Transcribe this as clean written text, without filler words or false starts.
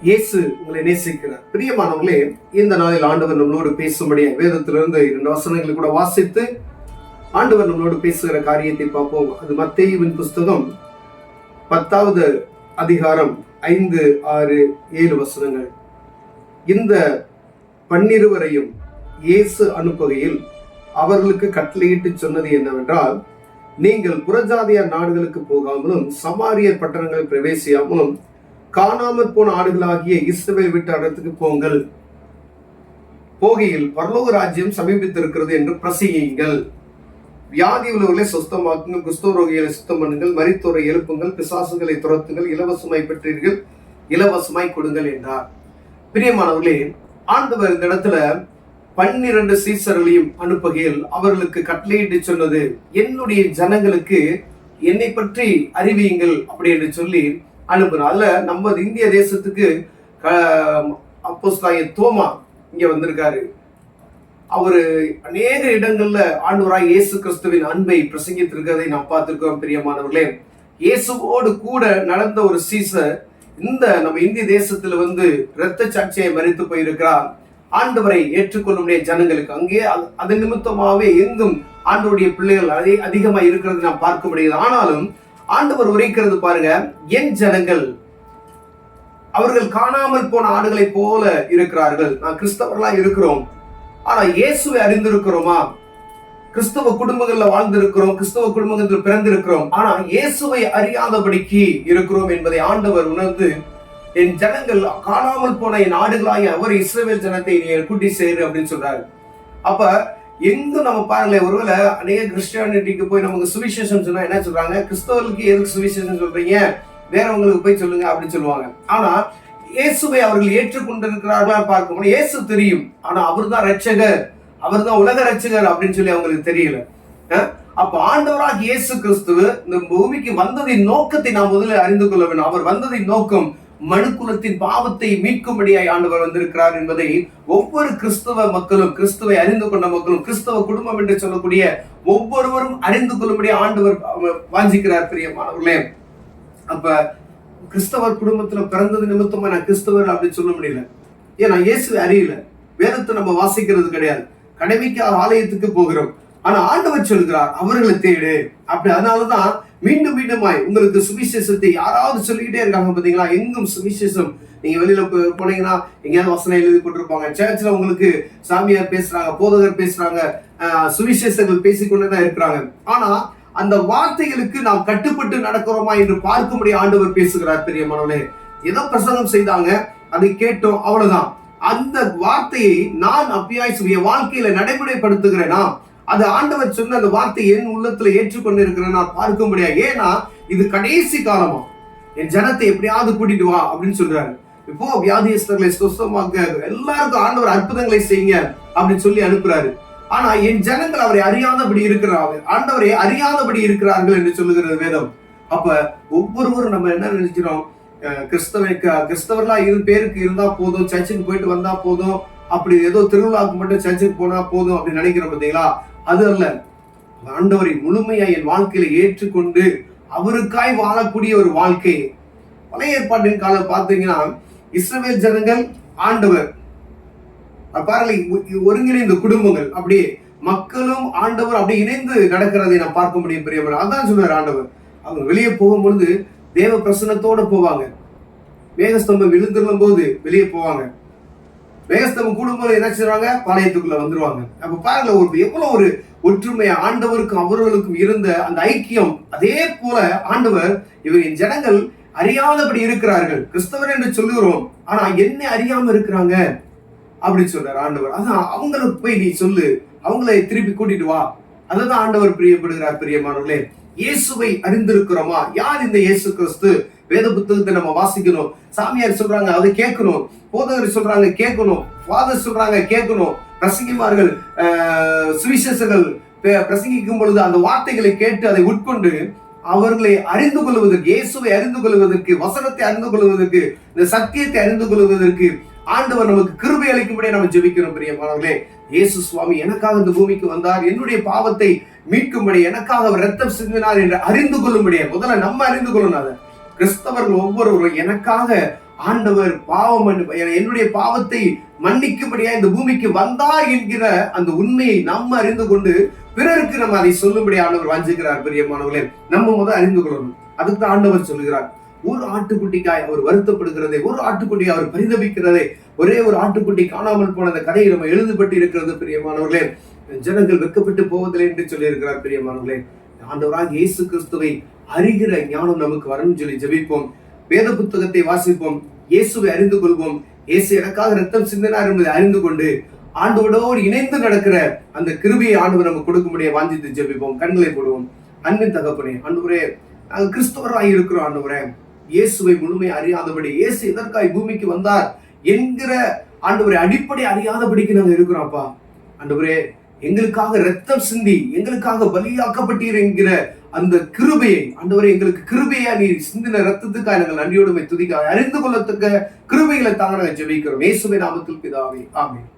இயேசு உங்களை நேசிக்கிறார். பிரியமானவர்களே, இந்த நாளில் ஆண்டவர் நம்மளோடு பேசும்படிய வேதத்திலிருந்து 2 வசனங்களை கூட வாசித்து ஆண்டவர் நம்மளோடு பேசுகிற காரியத்தை பார்ப்போம். அது மத்தேயுவின் புஸ்தகம் 10வது அதிகாரம் 5, 6, 7 வசனங்கள். இந்த 12 இயேசு அனுப்புகையில் அவர்களுக்கு கட்டளையிட்டு சொன்னது என்னவென்றால், நீங்கள் புறஜாதியார் நாடுகளுக்கு போகாமலும் சமாரியர் பட்டணங்களை பிரவேசியாமலும் காணாமற் போன ஆடுகளாகிய இஸ்ரவேல் வீட்டு இடத்துக்கு போங்கள். போகையில் பரலோக ராஜ்யம் சமீபித்திருக்கிறது என்று பிரசங்கியுங்கள். வியாதி உள்ளவர்களை சுத்தமாக்குங்கள், குஷ்டரோகிகளை சுத்தம் பண்ணுங்கள், மரித்தோரை எழுப்புங்கள், பிசாசுகளை துரத்துங்கள், இலவசமாய் பெற்றீர்கள், இலவசமாய் கொடுங்கள் என்றார். பிரியமானவர்களே, ஆண்டவர் இந்த இடத்துல 12 சீசர்களையும் அனுப்புகையில் அவர்களுக்கு கட்டளையிட்டு சொன்னது, என்னுடைய ஜனங்களுக்கு என்னை பற்றி அறிவியுங்கள் அப்படி என்று சொல்லி அனுப்புறோம். அதுல நம்ம இந்திய தேசத்துக்கு அப்போஸ்தலனாகிய தோமா இங்க வந்திருக்காரு. அவரு அநேக இடங்கள்ல ஆண்டவராய் இயேசு கிறிஸ்துவின் அன்பை பிரசங்கித்திருக்கிறதை நாம் பார்த்திருக்கிறோம். பிரியமானவர்களே, இயேசுவோடு கூட நடந்த ஒரு சீசர் இந்த நம்ம இந்திய தேசத்துல இரத்த சாட்சியை மரித்து போயிருக்கிறார். ஆண்டவரை ஏற்றுக்கொள்ளுடைய ஜனங்களுக்கு அங்கே அதன் நிமித்தமாகவே எங்கும் ஆண்டவருடைய பிள்ளைகள் அதிகமா இருக்கிறது நாம் பார்க்க முடியாது. ஆனாலும் ஆண்டவர் உரைக்கிறது பாருங்க, என் ஜனங்கள் அவர்கள் காணாமல் போன ஆடுகளை போல இருக்கிறார்கள். நான் கிறிஸ்தவர்களா இருக்கிறோம், ஆனா இயேசுவை அறிந்திருக்கிறோமா? கிறிஸ்தவ குடும்பங்கள்ல வாழ்ந்திருக்கிறோம், கிறிஸ்தவ குடும்பங்களில் பிறந்திருக்கிறோம், ஆனா இயேசுவை அறியாதபடிக்கு இருக்கிறோம் என்பதை ஆண்டவர் உணர்ந்து, என் ஜனங்கள் காணாமல் போன என் ஆடுகளாய அவர் இஸ்ரவேல் ஜனத்தை கூட்டி சேரு அப்படின்னு சொல்றாரு. அப்ப எங்கும் நம்ம பாருங்களேன், ஒருவேளை அநேக கிறிஸ்டியானிட்டிக்கு போய் நமக்கு சுவிசேஷம் சொன்னா என்ன சொல்றாங்க, கிறிஸ்தவர்களுக்கு எதுக்கு சுவிசேஷம் சொல்றீங்க, வேறவங்களுக்கு போய் சொல்லுங்க அப்படின்னு சொல்லுவாங்க. ஆனா இயேசுவை அவர்கள் ஏற்றுக்கொண்டிருக்கிறார்களா பார்க்கணும். இயேசு தெரியும், ஆனா அவர் தான் ரட்சகர், அவர் தான் உலக ரட்சகர் அப்படின்னு சொல்லி அவங்களுக்கு தெரியல. அப்ப ஆண்டவராக இயேசு கிறிஸ்துவ இந்த பூமிக்கு வந்ததின் நோக்கத்தை நாம் முதல்ல அறிந்து கொள்ள வேண்டும். அவர் வந்ததின் நோக்கம் மனுக்குலத்தின் பாவத்தை மீட்கும்படியாய் ஆண்டவர் வந்திருக்கிறார் என்பதை ஒவ்வொரு கிறிஸ்தவ மக்களும், கிறிஸ்துவை அறிந்து கொண்ட மக்களும், கிறிஸ்தவ குடும்பம் என்று சொல்லக்கூடிய ஒவ்வொருவரும் அறிந்து கொள்ளும்படியா ஆண்டவர் வாஞ்சிக்கிறார். பிரியமானவர்களே, அப்ப கிறிஸ்தவர் குடும்பத்துல பிறந்தது நிமித்தமா நான் கிறிஸ்தவர் அப்படின்னு சொல்ல முடியல. ஏன்னா இயேசுவை அறியல, வேதத்தை நம்ம வாசிக்கிறது கிடையாது, கடமைக்காக ஆலயத்துக்கு போகிறோம். ஆனா ஆண்டவர் சொல்கிறார் அவர்களை தேடு அப்படி. அதனாலதான் மீண்டும் மீண்டுமாய் உங்களுக்கு சுவிசேஷத்தை யாராவது சொல்லிக்கிட்டே இருக்காங்க பாத்தீங்களா. எங்கும் சுவிசேஷம். நீங்க வெளியில போனீங்கன்னா எங்கேயாவது வசனம் எழுதி போட்டிருப்பாங்க. சர்ச்ல உங்களுக்கு சாமியார் பேசுறாங்க, போதகர் பேசுறாங்க, சுவிசேஷங்கள் பேசிக்கொண்டுதான் இருக்கிறாங்க. ஆனா அந்த வார்த்தைகளுக்கு நாம் கட்டுப்பட்டு நடக்கிறோமா என்று பார்க்கும்படி ஆண்டவர் பேசுகிறார். பிரியமானவர்களே, ஏதோ பிரசங்கம் செய்தாங்க, அதை கேட்டோம், அவ்வளவுதான். அந்த வார்த்தையை நான் அப்பியாய் வாழ்க்கையில நடைமுறைப்படுத்துகிறேனா, அது ஆண்டவர் சொன்ன அந்த வார்த்தை என் உள்ளத்துல ஏற்றுக்கொண்டு இருக்கிறேன் நான் பார்க்க முடியாது. ஏன்னா இது கடைசி காலமா, என் ஜனத்தை எப்படியாவது கூட்டிட்டு வா அப்படின்னு சொல்றாரு. இப்போ வியாதியஸ்தர்களை சுத்தமாக்க எல்லாருக்கும் ஆண்டவர் அற்புதங்களை செய்யுங்க அப்படின்னு சொல்லி அனுப்புறாரு. ஆனா என் ஜனங்கள் அவரை அறியாதபடி இருக்கிறார்கள், ஆண்டவரை அறியாதபடி இருக்கிறார்கள் என்று சொல்லுகிறது வேதம். அப்ப ஒவ்வொருவரும் நம்ம என்ன நினைக்கிறோம், கிறிஸ்தவர்களா பேருக்கு இருந்தா போதும், சர்ச்சுக்கு போயிட்டு வந்தா போதும், அப்படி ஏதோ திருவிழாவுக்கு மட்டும் சர்ச்சுக்கு போனா போதும் அப்படின்னு நினைக்கிறோம் பார்த்தீங்களா. அது அல்ல. ஆண்டவரை முழுமையா என் வாழ்க்கையில ஏற்றுக்கொண்டு அவருக்காய் வாழக்கூடிய ஒரு வாழ்க்கை. பழைய ஏற்பாட்டின் காலம் பார்த்தீங்கன்னா இஸ்ரவேல் ஜனங்கள், ஆண்டவர் பாருங்க, ஒருங்கிணைந்த குடும்பங்கள், அப்படியே மக்களும் ஆண்டவர் அப்படி இணைந்து நடக்கிறதை நான் பார்க்க முடியும். பிரியமான அதான் சொல்றாரு ஆண்டவர். அவங்க வெளியே போகும்பொழுது தேவ பிரசன்னத்தோட போவாங்க. மேகஸ்தம்பம் விழுந்துள்ளும் போது வெளியே போவாங்க, மேகஸ்தம்பம் கூடும்போது என்ன செய்வாங்க, பாளையத்துக்குள்ள வந்துருவாங்க. அப்ப பாருங்க, எவ்வளவு ஒரு ஒற்றுமையா ஆண்டவருக்கும் அவர்களுக்கும் இருந்த அந்த ஐக்கியம். அதே போல ஆண்டவர், இவர் என் ஜனங்கள் அறியாதபடி இருக்கிறார்கள், கிறிஸ்தவர் என்று சொல்லுகிறோம், ஆனா என்ன அறியாம இருக்கிறாங்க அப்படின்னு சொல்றாரு ஆண்டவர். அதான் அவங்களுக்கு போய் நீ சொல்லு, அவங்களை திருப்பி கூட்டிட்டு வா. அதுதான் ஆண்டவர் பிரியப்படுகிறார். பிரியமானவர்களே, இயேசுவை அறிந்திருக்கிறோமா? யார் இந்த இயேசு கிறிஸ்து? வேத புத்தகத்தை நம்ம வாசிக்கணும். சாமியார் சொல்றாங்க அதை கேட்கணும், போதகர் சொல்றாங்க கேட்கணும், ஃபாதர் சொல்றாங்க கேட்கணும், பிரசங்கிமார்கள் சுவிசேஷர்கள் பிரசங்கிக்கும் பொழுது அந்த வார்த்தைகளை கேட்டு அதை உட்கொண்டு அவர்களை அறிந்து கொள்வதற்கு, இயேசுவை அறிந்து கொள்வதற்கு, வசனத்தை அறிந்து கொள்வதற்கு, இந்த சத்தியத்தை அறிந்து கொள்வதற்கு ஆண்டவர் நமக்கு கிருபை அளிக்கும்படியே நம்ம ஜெபிக்கிறோம். பிரியமானவர்களே, இயேசு சுவாமி எனக்காக இந்த பூமிக்கு வந்தார், என்னுடைய பாவத்தை மீட்கும்படி எனக்காக அவர் ரத்தம் சிந்தினார் என்று அறிந்து கொள்ளும்படியே முதல்ல நம்ம அறிந்து கொள்ளணும். அதை கிறிஸ்தவர்கள் ஒவ்வொருவரும் எனக்காக ஆண்டவர் பாவம் என்னுடைய பாவத்தை மன்னிக்கும்படியா இந்த பூமிக்கு வந்தார் என்கிற அந்த உண்மையை நம்ம அறிந்து கொண்டு பிறருக்கு நம்ம அதை சொல்லும்படி ஆண்டவர் வாஞ்சிக்கிறார். பிரியமானவர்களே, நம்ம முதல் அறிந்து கொள்ளணும். அதுக்கு தான் ஆண்டவர் சொல்லுகிறார், ஒரு ஆட்டுக்குட்டிக்காய் அவர் வருத்தப்படுகிறதே, ஒரு ஆட்டுக்குட்டியை அவர் பரிதபிக்கிறதே, ஒரே ஒரு ஆட்டுக்குட்டி காணாமல் போன அந்த கதையை நம்ம எழுதப்பட்டு இருக்கிறது. பிரியமானவர்களே, ஜனங்கள் வெட்கப்பட்டு போவதில்லை என்று சொல்லி இருக்கிறார். பிரியமானவர்களே, ஆண்டவராக இயேசு கிறிஸ்துவை அறிகிற ஞானம் நமக்கு வரணும் சொல்லி ஜெபிப்போம். வேத புத்தகத்தை வாசிப்போம், இயேசுவை அறிந்து கொள்வோம். இயேசு எனக்காக ரத்தம் சிந்தினார் என்பதை அறிந்து கொண்டு ஆண்டவரோடு இணைந்து நடக்கிற அந்த கிருபையை ஆண்டவர் நமக்கு கொடுக்கும்படியே வாஞ்சித்து ஜெபிப்போம். கண்களை போடுவோம். அன்பின் தகப்பனே, ஆண்டவரே, நாங்கள் கிறிஸ்தவராய் இருக்கிறோம். ஆண்டவரே, இயேசுவை முழுமையை அறியாதபடி, இயேசு எதற்காய் பூமிக்கு வந்தார் என்கிற ஆண்டவரே அடிப்படை அறியாதபடிக்கு நாங்கள் இருக்கிறோம். அப்பா ஆண்டவரே, எங்களுக்காக ரத்தம் சிந்தி எங்களுக்காக பலியாக்கப்பட்டீர் என்கிற அந்த கிருபையை ஆண்டவரே, எங்களுக்கு கிருபையா நீ சிந்தின ரத்தத்துக்காக நாங்கள் நன்றியோடுமை துதிக்காக அறிந்து கொள்ளத்தக்க கிருபைகளை தாங்க நாங்கள் ஜெபிக்கிறோம். இயேசுவின் நாமத்தில் பிதாவே, ஆமென்.